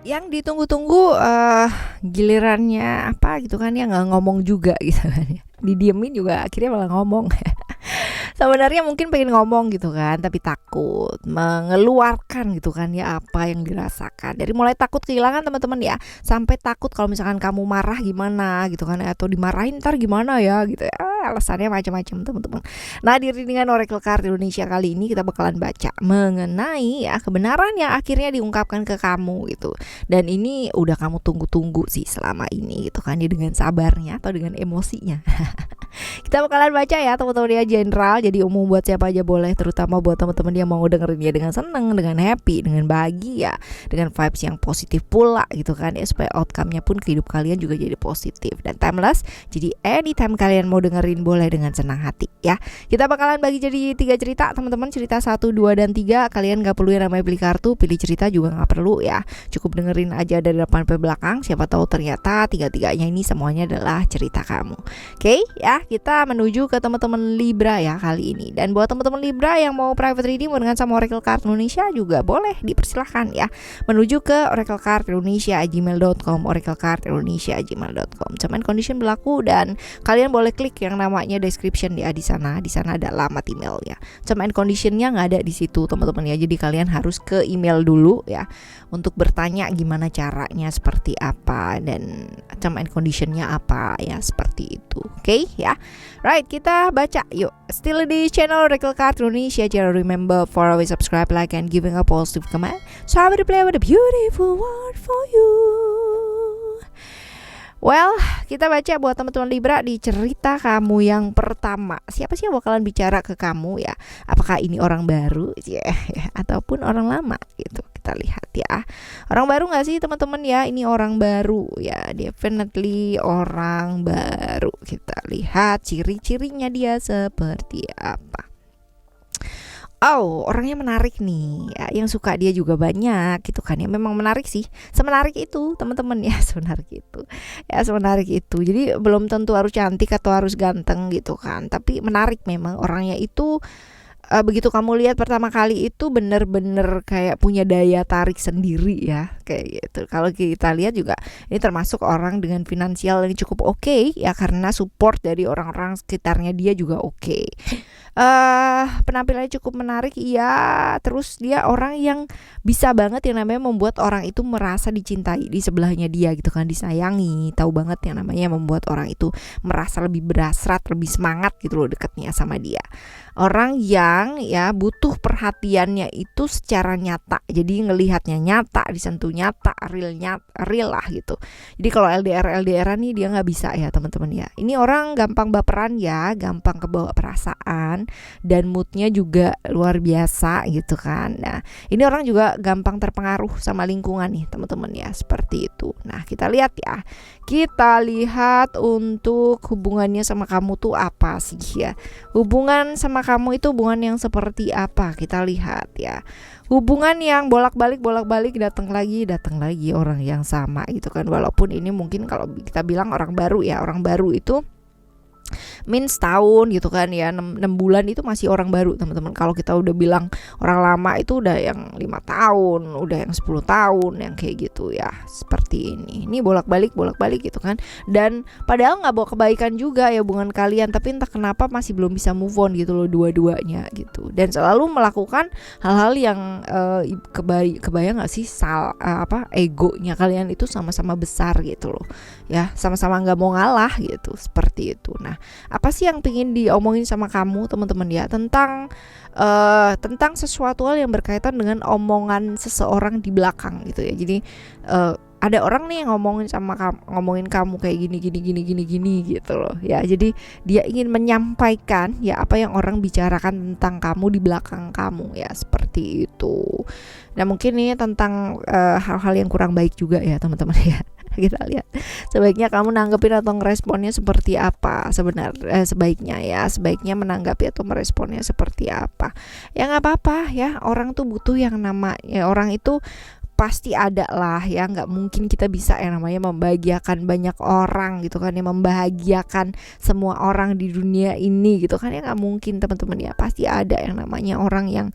yang ditunggu-tunggu gilirannya apa gitu kan, ya nggak ngomong juga gitu kan ya. Didiemin juga akhirnya malah ngomong. Sebenarnya mungkin pengen ngomong gitu kan, tapi takut mengeluarkan gitu kan ya apa yang dirasakan. Dari mulai takut kehilangan teman-teman ya, sampai takut kalau misalkan kamu marah gimana gitu kan, atau dimarahin ntar gimana ya gitu ya. Alasannya macam-macam teman-teman. Nah, di readingan Oracle Card Indonesia kali ini kita bakalan baca mengenai ya kebenaran yang akhirnya diungkapkan ke kamu gitu. Dan ini udah kamu tunggu-tunggu sih selama ini gitu kan ya, dengan sabarnya atau dengan emosinya. Kita bakalan baca ya teman-teman ya, general, jadi umum buat siapa aja boleh, terutama buat teman-teman yang mau dengerin ya dengan seneng, dengan happy, dengan bahagia, dengan vibes yang positif pula gitu kan ya, supaya outcome-nya pun ke hidup kalian juga jadi positif dan timeless. Jadi anytime kalian mau dengerin boleh dengan senang hati ya. Kita bakalan bagi jadi 3 cerita teman-teman, cerita 1, 2, dan 3. Kalian gak perlu yang namanya beli kartu, pilih cerita juga gak perlu ya, cukup dengerin aja dari depan sampai belakang. Siapa tahu ternyata 3-3-nya ini semuanya adalah cerita kamu. Oke ya, kita menuju ke teman-teman Libra ya kali ini. Dan buat teman-teman Libra yang mau private reading dengan sama Oracle Card Indonesia juga boleh, dipersilahkan ya, menuju ke oraclecardindonesia@gmail.com, oraclecardindonesia@gmail.com. Terms and condition berlaku, dan kalian boleh klik yang namanya description ya di sana. Di sana ada alamat email ya. Terms and conditionnya nggak ada di situ teman-teman ya. Jadi kalian harus ke email dulu ya untuk bertanya gimana caranya, seperti apa, dan terms and conditionnya apa ya, seperti itu. Oke ya. Right, kita baca yuk. Still di channel Oracle Card Indonesia. Jangan remember for always subscribe, like, and giving a positive comment. So I will play with a beautiful word for you. Well, kita baca buat teman-teman Libra di cerita kamu yang pertama. Siapa sih yang bakalan bicara ke kamu ya? Apakah ini orang baru ya, ataupun orang lama gitu? Kita lihat ya. Orang baru nggak sih teman-teman ya? Ini orang baru ya, definitely orang baru. Kita lihat ciri-cirinya dia seperti apa. Oh, orangnya menarik nih ya, yang suka dia juga banyak gitu kan ya. Memang menarik sih, semenarik itu teman-teman ya, semenarik itu ya, semenarik itu. Jadi belum tentu harus cantik atau harus ganteng gitu kan, tapi menarik memang orangnya itu. Begitu kamu lihat pertama kali itu bener-bener kayak punya daya tarik sendiri ya, kayak gitu. Kalau kita lihat juga ini termasuk orang dengan finansial yang cukup oke ya, karena support dari orang-orang sekitarnya dia juga oke. Penampilannya cukup menarik ya. Terus dia orang yang bisa banget yang namanya membuat orang itu merasa dicintai di sebelahnya dia gitu kan, disayangi. Tahu banget yang namanya membuat orang itu merasa lebih berhasrat, lebih semangat gitu loh dekatnya sama dia. Orang yang ya butuh perhatiannya itu secara nyata. Jadi ngelihatnya nyata, disentuh nyata, real lah gitu. Jadi kalau LDR nih dia nggak bisa ya teman-teman ya. Ini orang gampang baperan ya, gampang kebawa perasaan, dan moodnya juga luar biasa gitu kan. Nah, ini orang juga gampang terpengaruh sama lingkungan nih teman-teman ya, seperti itu. Nah, kita lihat ya. Kita lihat untuk hubungannya sama kamu tuh apa sih ya. Hubungan sama kamu itu hubungan yang seperti apa? Kita lihat ya. Hubungan yang bolak-balik datang lagi orang yang sama gitu kan. Walaupun ini mungkin kalau kita bilang orang baru ya, orang baru itu tahun gitu kan ya, 6 bulan itu masih orang baru teman-teman. Kalau kita udah bilang orang lama itu udah yang 5 tahun, udah yang 10 tahun, yang kayak gitu ya, seperti ini bolak-balik gitu kan. Dan padahal gak bawa kebaikan juga ya hubungan kalian, tapi entah kenapa masih belum bisa move on gitu loh dua-duanya gitu. Dan selalu melakukan hal-hal yang kebayang gak sih egonya kalian itu sama-sama besar gitu loh ya, sama-sama gak mau ngalah gitu, seperti itu. Nah, apa sih yang pengen diomongin sama kamu teman-teman ya, tentang sesuatu hal yang berkaitan dengan omongan seseorang di belakang gitu ya. Jadi ada orang nih yang ngomongin kamu kayak gini gitu loh ya. Jadi dia ingin menyampaikan ya apa yang orang bicarakan tentang kamu di belakang kamu ya, seperti itu. Nah, mungkin ini tentang hal-hal yang kurang baik juga ya teman-teman ya. Kita lihat sebaiknya kamu nanggepin atau meresponnya seperti apa sebaiknya menanggapi atau meresponnya seperti apa. Ya nggak apa-apa ya, orang tuh butuh yang namanya, orang itu pasti ada lah ya, nggak mungkin kita bisa yang namanya membahagiakan banyak orang gitu kan ya, membahagiakan semua orang di dunia ini gitu kan ya, nggak mungkin teman-teman ya. Pasti ada yang namanya orang yang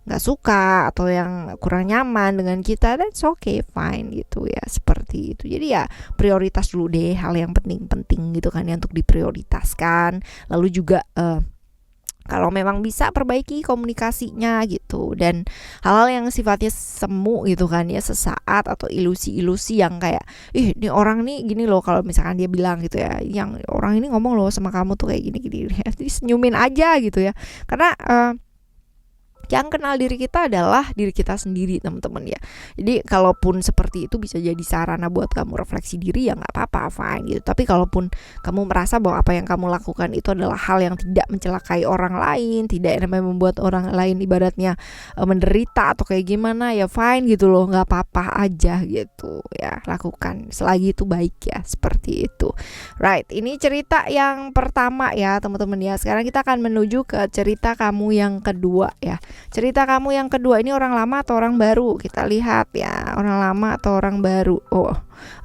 nggak suka atau yang kurang nyaman dengan kita. That's okay, fine gitu ya, seperti itu. Jadi ya prioritas dulu deh hal yang penting-penting gitu kan ya untuk diprioritaskan. Lalu juga kalau memang bisa perbaiki komunikasinya gitu, dan hal-hal yang sifatnya semu gitu kan ya, sesaat atau ilusi-ilusi yang kayak ini orang nih gini loh, kalau misalkan dia bilang gitu ya, yang orang ini ngomong loh sama kamu tuh kayak gini-gini, jadi senyumin aja gitu ya, karena yang kenal diri kita adalah diri kita sendiri teman-teman ya. Jadi kalaupun seperti itu bisa jadi sarana buat kamu refleksi diri, ya nggak apa-apa, fine gitu. Tapi kalaupun kamu merasa bahwa apa yang kamu lakukan itu adalah hal yang tidak mencelakai orang lain, tidak membuat orang lain ibaratnya menderita atau kayak gimana, ya fine gitu loh, nggak apa-apa aja gitu ya, lakukan selagi itu baik ya, seperti itu. Right, ini cerita yang pertama ya teman-teman ya. Sekarang kita akan menuju ke cerita kamu yang kedua ya. Cerita kamu yang kedua ini orang lama atau orang baru? Kita lihat ya, orang lama atau orang baru. Oh,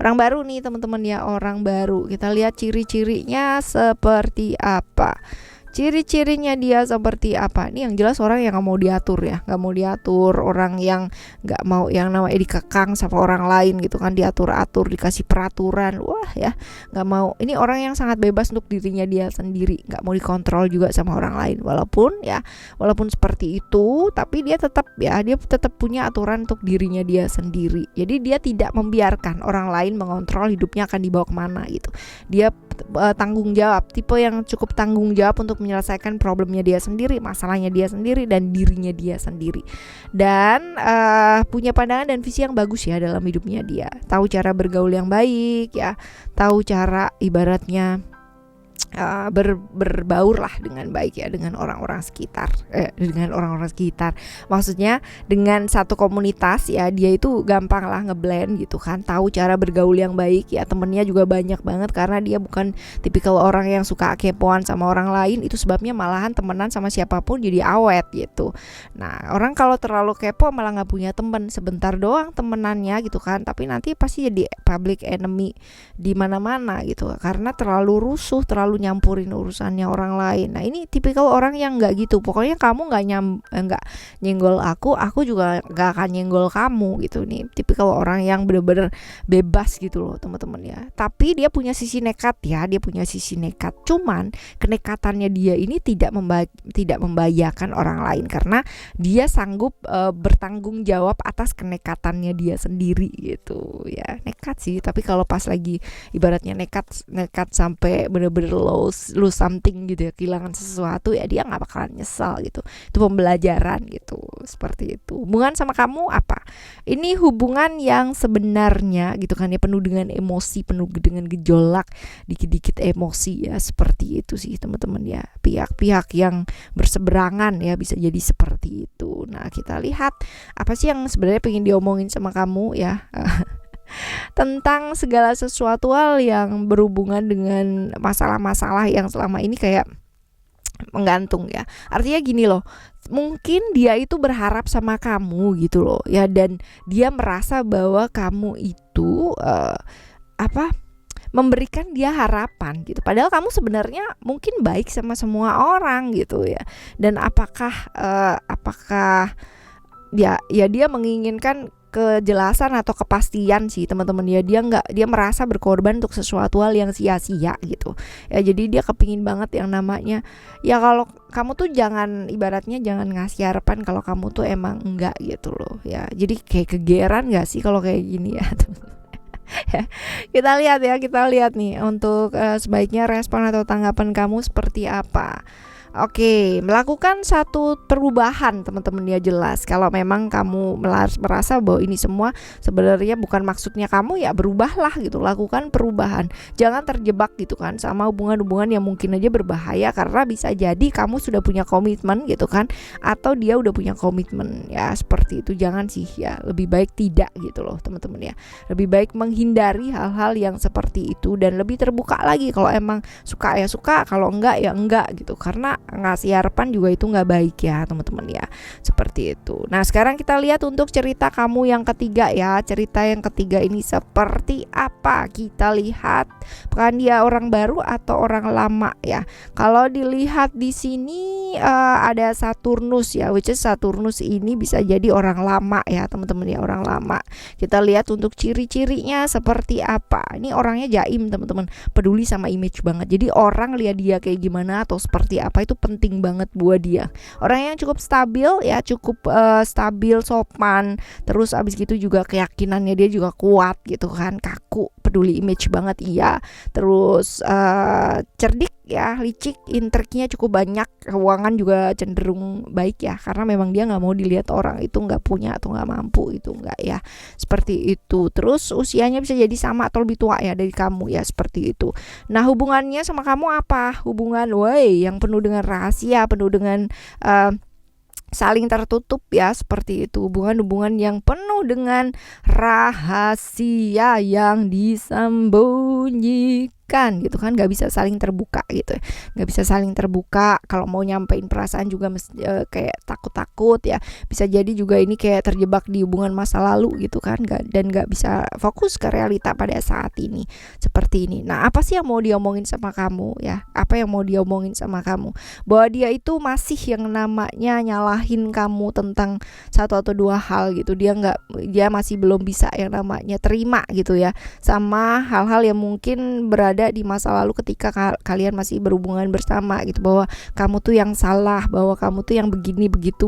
orang baru nih teman-teman ya, orang baru. Kita lihat ciri-cirinya seperti apa. Ciri-cirinya dia seperti apa? Ini yang jelas orang yang gak mau diatur ya, gak mau diatur, orang yang gak mau yang namanya dikekang sama orang lain gitu kan, diatur-atur, dikasih peraturan, wah ya, gak mau. Ini orang yang sangat bebas untuk dirinya dia sendiri, gak mau dikontrol juga sama orang lain. Walaupun seperti itu, tapi dia tetap punya aturan untuk dirinya dia sendiri. Jadi dia tidak membiarkan orang lain mengontrol hidupnya akan dibawa kemana gitu. Dia tanggung jawab, tipe yang cukup tanggung jawab untuk menyelesaikan problemnya dia sendiri, masalahnya dia sendiri, dan dirinya dia sendiri. Dan punya pandangan dan visi yang bagus ya dalam hidupnya dia. Tahu cara bergaul yang baik ya, tahu cara ibaratnya berbaur lah dengan baik ya dengan orang-orang sekitar, maksudnya dengan satu komunitas ya, dia itu gampang lah ngeblend gitu kan, tahu cara bergaul yang baik ya, temennya juga banyak banget karena dia bukan tipikal orang yang suka kepoan sama orang lain. Itu sebabnya malahan temenan sama siapapun jadi awet gitu. Nah, orang kalau terlalu kepo malah nggak punya temen, sebentar doang temenannya gitu kan, tapi nanti pasti jadi public enemy di mana-mana gitu karena terlalu rusuh, terlalu nyampurin urusannya orang lain. Nah, ini tipikal orang yang nggak gitu. Pokoknya kamu nggak nyenggol aku juga nggak akan nyenggol kamu gitu. Nih tipikal orang yang bener-bener bebas gitu loh teman-teman ya. Tapi dia punya sisi nekat ya, Cuman kenekatannya dia ini tidak membahayakan orang lain karena dia sanggup bertanggung jawab atas kenekatannya dia sendiri gitu ya. Nekat sih, tapi kalau pas lagi ibaratnya nekat sampai bener-bener lose something gitu ya, kehilangan sesuatu ya, dia nggak bakalan nyesal gitu. Itu pembelajaran gitu, seperti itu. Hubungan sama kamu apa? Ini hubungan yang sebenarnya gitu kan ya, penuh dengan emosi, penuh dengan gejolak, dikit-dikit emosi ya, seperti itu sih teman-teman ya. Pihak-pihak yang berseberangan ya bisa jadi seperti itu. Nah, kita lihat apa sih yang sebenarnya pengen diomongin sama kamu ya. Tentang segala sesuatu hal yang berhubungan dengan masalah-masalah yang selama ini kayak menggantung ya. Artinya gini loh, mungkin dia itu berharap sama kamu gitu loh ya, dan dia merasa bahwa kamu itu memberikan dia harapan gitu. Padahal kamu sebenarnya mungkin baik sama semua orang gitu ya. Dan apakah dia menginginkan kejelasan atau kepastian sih teman-teman ya. Dia merasa berkorban untuk sesuatu hal yang sia-sia gitu ya. Jadi dia kepingin banget yang namanya ya, kalau kamu tuh jangan ngasih harapan kalau kamu tuh emang enggak gitu loh ya. Jadi kayak kegeran gak sih kalau kayak gini ya. Kita lihat nih untuk sebaiknya respon atau tanggapan kamu seperti apa. Oke, melakukan satu perubahan teman-teman ya, jelas. Kalau memang kamu merasa bahwa ini semua sebenarnya bukan maksudnya kamu, ya berubahlah gitu, lakukan perubahan. Jangan terjebak gitu kan sama hubungan-hubungan yang mungkin aja berbahaya, karena bisa jadi kamu sudah punya komitmen gitu kan, atau dia udah punya komitmen ya, seperti itu. Jangan sih ya, lebih baik tidak gitu loh teman-teman ya. Lebih baik menghindari hal-hal yang seperti itu dan lebih terbuka lagi. Kalau emang suka ya suka, kalau enggak ya enggak gitu. Karena ngasih harapan juga itu nggak baik ya teman-teman ya, seperti itu. Nah sekarang kita lihat untuk cerita kamu yang ketiga ya. Cerita yang ketiga ini seperti apa? Kita lihat apakah dia orang baru atau orang lama ya. Kalau dilihat di sini ada Saturnus ya, which is Saturnus ini bisa jadi orang lama ya teman-teman ya, orang lama. Kita lihat untuk ciri-cirinya seperti apa. Ini orangnya jaim teman-teman, peduli sama image banget. Jadi orang lihat dia kayak gimana atau seperti apa itu penting banget buat dia. Orang yang cukup stabil ya, cukup stabil, sopan. Terus abis gitu juga keyakinannya dia juga kuat gitu kan, kaku, peduli image banget iya. Terus cerdik ya, licik, intriknya cukup banyak, keuangan juga cenderung baik ya, karena memang dia nggak mau dilihat orang itu nggak punya atau nggak mampu, itu nggak ya, seperti itu. Terus usianya bisa jadi sama atau lebih tua ya dari kamu ya, seperti itu. Nah hubungannya sama kamu apa? Hubungan yang penuh dengan rahasia, penuh dengan saling tertutup ya, seperti itu. Hubungan-hubungan yang penuh dengan rahasia yang disembunyikan gitu kan, nggak bisa saling terbuka gitu, nggak bisa saling terbuka. Kalau mau nyampein perasaan juga kayak takut-takut ya, bisa jadi juga ini kayak terjebak di hubungan masa lalu gitu kan, dan nggak bisa fokus ke realita pada saat ini, seperti ini. Nah apa sih yang mau diomongin sama kamu ya, apa yang mau diomongin sama kamu? Bahwa dia itu masih yang namanya nyalahin kamu tentang satu atau dua hal gitu, dia masih belum bisa yang namanya terima gitu ya sama hal-hal yang mungkin berada di masa lalu ketika kalian masih berhubungan bersama gitu, bahwa kamu tuh yang salah, bahwa kamu tuh yang begini begitu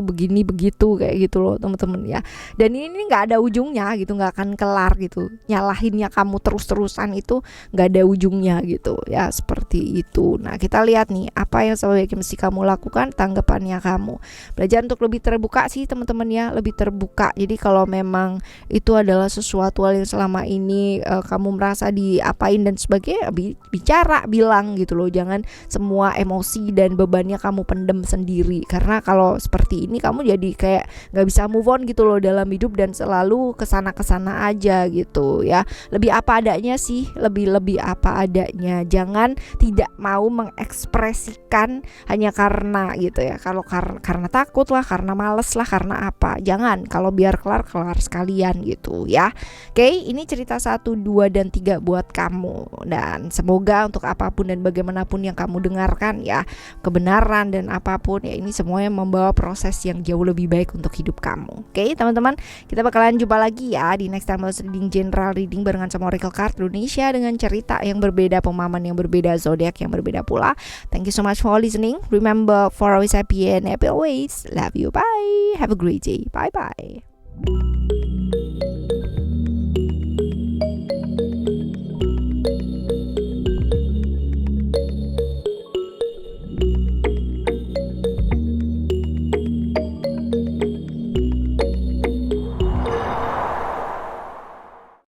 kayak gitu loh teman-teman ya. Dan ini nggak ada ujungnya gitu, nggak akan kelar gitu, nyalahinnya kamu terus-terusan itu nggak ada ujungnya gitu ya, seperti itu. Nah kita lihat nih apa yang sebaiknya mesti kamu lakukan, tanggapannya kamu. Belajar untuk lebih terbuka sih teman-teman ya, lebih terbuka. Jadi kalau memang itu adalah sesuatu hal yang selama ini kamu merasa diapain dan sebagainya, bicara, bilang gitu loh. Jangan semua emosi dan bebannya kamu pendem sendiri, karena kalau seperti ini kamu jadi kayak nggak bisa move on gitu loh dalam hidup, dan selalu kesana aja gitu ya. Lebih apa adanya sih, lebih apa adanya. Jangan tidak mau mengekspresikan hanya karena gitu ya, kalau karena takut lah, karena males lah, karena apa. Jangan, kalau biar kelar sekalian gitu ya. Oke, ini cerita 1, 2, dan 3 buat kamu. Dan semoga untuk apapun dan bagaimanapun yang kamu dengarkan ya, kebenaran dan apapun ya, ini semuanya membawa proses yang jauh lebih baik untuk hidup kamu. Oke teman-teman, kita bakalan jumpa lagi ya di next time reading, general reading barengan sama Oracle Card Indonesia, dengan cerita yang berbeda, pemahaman yang berbeda, zodiak yang berbeda pula. Thank you so much for listening. Remember, for always happy and happy always. Love you, bye. Have a great day. Bye bye.